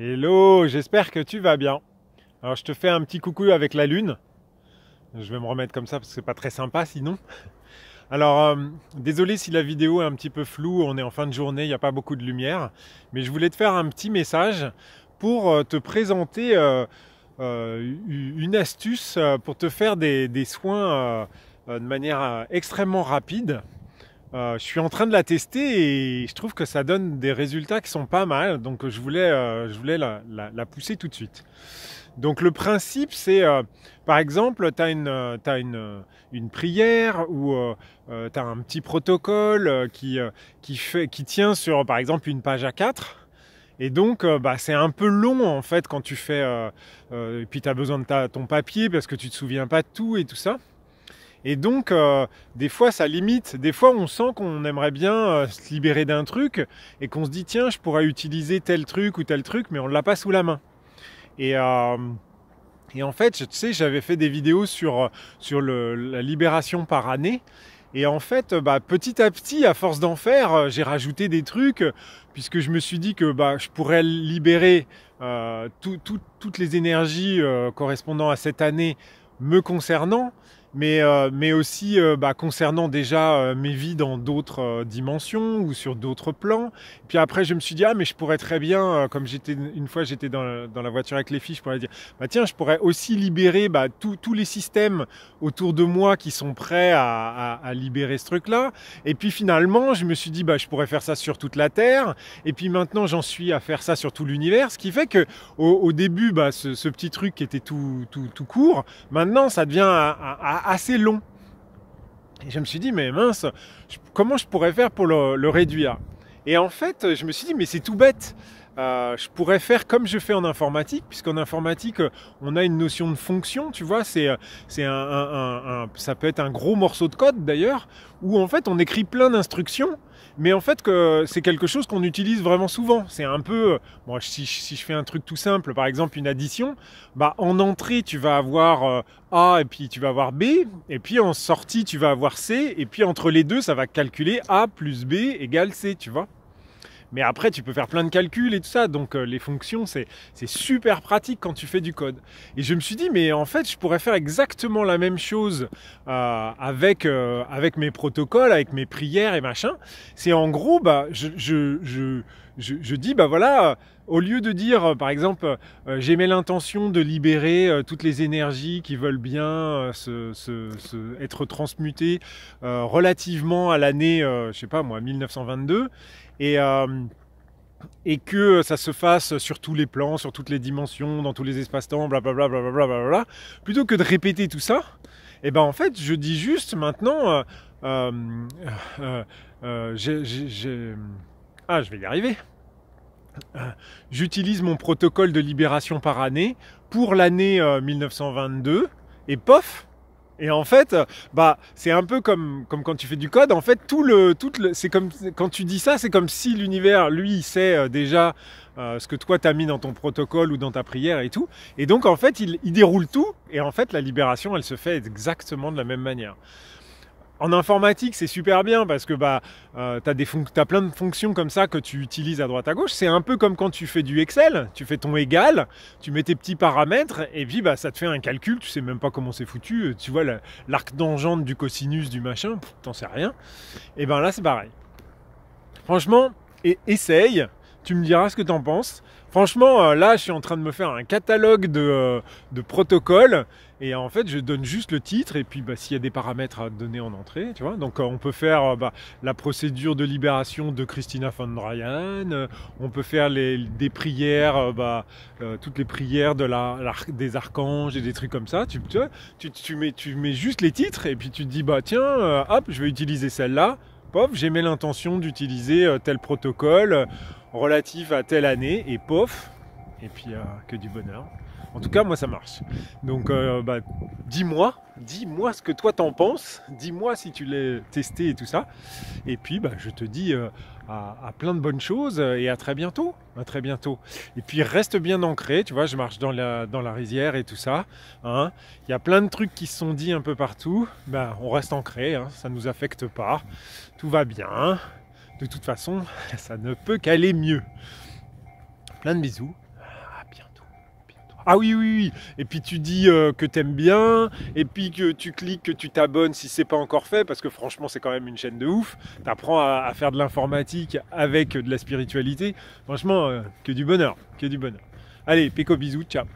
Hello, j'espère que tu vas bien. Alors je te fais un petit coucou avec la lune. Je vais me remettre comme ça parce que c'est pas très sympa sinon. Alors désolé si la vidéo est un petit peu floue, on est en fin de journée, il n'y a pas beaucoup de lumière. Mais je voulais te faire un petit message pour te présenter une astuce pour te faire des soins de manière extrêmement rapide. Je suis en train de la tester et je trouve que ça donne des résultats qui sont pas mal, donc je voulais la pousser tout de suite. Donc le principe c'est, par exemple, tu as une prière ou tu as un petit protocole qui tient sur, par exemple, une page A4. Et donc, c'est un peu long en fait quand tu fais, et puis tu as besoin de ton papier parce que tu te souviens pas de tout et tout ça. Et donc, des fois, ça limite. Des fois, on sent qu'on aimerait bien se libérer d'un truc et qu'on se dit, tiens, je pourrais utiliser tel truc ou tel truc, mais on ne l'a pas sous la main. Et en fait, tu sais, j'avais fait des vidéos sur la libération par année. Et en fait, petit à petit, à force d'en faire, j'ai rajouté des trucs, puisque je me suis dit que je pourrais libérer toutes les énergies correspondant à cette année me concernant, mais aussi concernant déjà mes vies dans d'autres dimensions ou sur d'autres plans. Puis après, je me suis dit, mais je pourrais très bien, comme une fois j'étais dans la voiture avec les filles, je pourrais dire, tiens, je pourrais aussi libérer tous les systèmes autour de moi qui sont prêts à libérer ce truc-là. Et puis finalement, je me suis dit, je pourrais faire ça sur toute la Terre. Et puis maintenant, j'en suis à faire ça sur tout l'univers. Ce qui fait que au début, ce petit truc qui était tout court, maintenant, ça devient assez long. Et je me suis dit, mais mince, comment je pourrais faire pour le réduire? Et en fait, je me suis dit, mais c'est tout bête. Je pourrais faire comme je fais en informatique, puisqu'en informatique, on a une notion de fonction, tu vois, ça peut être un gros morceau de code d'ailleurs, où en fait on écrit plein d'instructions, mais en fait que c'est quelque chose qu'on utilise vraiment souvent. C'est un peu, si je fais un truc tout simple, par exemple une addition, en entrée tu vas avoir A et puis tu vas avoir B, et puis en sortie tu vas avoir C, et puis entre les deux ça va calculer A plus B égale C, tu vois. Mais après, tu peux faire plein de calculs et tout ça. Donc, les fonctions, c'est super pratique quand tu fais du code. Et je me suis dit, mais en fait, je pourrais faire exactement la même chose avec mes protocoles, avec mes prières et machin. C'est en gros, je dis, voilà, au lieu de dire, par exemple, j'émets l'intention de libérer toutes les énergies qui veulent bien être transmutées relativement à l'année, je sais pas moi, 1922, et que ça se fasse sur tous les plans, sur toutes les dimensions, dans tous les espaces-temps, blablabla, blablabla, plutôt que de répéter tout ça, et en fait, je dis juste maintenant, je vais y arriver. J'utilise mon protocole de libération par année pour l'année 1922, et pof! Et en fait, c'est un peu comme quand tu fais du code. En fait, c'est comme quand tu dis ça, c'est comme si l'univers, lui, il sait déjà ce que toi t'as mis dans ton protocole ou dans ta prière et tout. Et donc, en fait, il déroule tout. Et en fait, la libération, elle se fait exactement de la même manière. En informatique, c'est super bien parce que t'as plein de fonctions comme ça que tu utilises à droite à gauche. C'est un peu comme quand tu fais du Excel, tu fais ton égal, tu mets tes petits paramètres et puis ça te fait un calcul, tu sais même pas comment c'est foutu. Tu vois l'arc tangente du cosinus du machin, t'en sais rien. Et là c'est pareil. Franchement, essaye, tu me diras ce que t'en penses. Franchement, là je suis en train de me faire un catalogue de protocoles. Et en fait, je donne juste le titre et puis s'il y a des paramètres à donner en entrée, tu vois. Donc on peut faire la procédure de libération de Christina von Ryan, on peut faire des prières, toutes les prières des archanges et des trucs comme ça. Tu mets juste les titres et puis tu te dis tiens, hop, je vais utiliser celle-là. Pof, j'ai mis l'intention d'utiliser tel protocole relatif à telle année et pof, et puis que du bonheur. En tout cas, moi, ça marche. Donc, dis-moi ce que toi t'en penses. Dis-moi si tu l'as testé et tout ça. Et puis, je te dis à plein de bonnes choses et à très bientôt. À très bientôt. Et puis, reste bien ancré. Tu vois, je marche dans la rizière et tout ça. Hein. Il y a plein de trucs qui se sont dit un peu partout. On reste ancré. Hein. Ça ne nous affecte pas. Tout va bien. De toute façon, ça ne peut qu'aller mieux. Plein de bisous. Ah oui, oui, oui. Et puis tu dis que t'aimes bien, et puis que tu cliques, que tu t'abonnes si c'est pas encore fait, parce que franchement c'est quand même une chaîne de ouf. T'apprends à faire de l'informatique avec de la spiritualité. Franchement, que du bonheur, que du bonheur. Allez, péco bisous, ciao.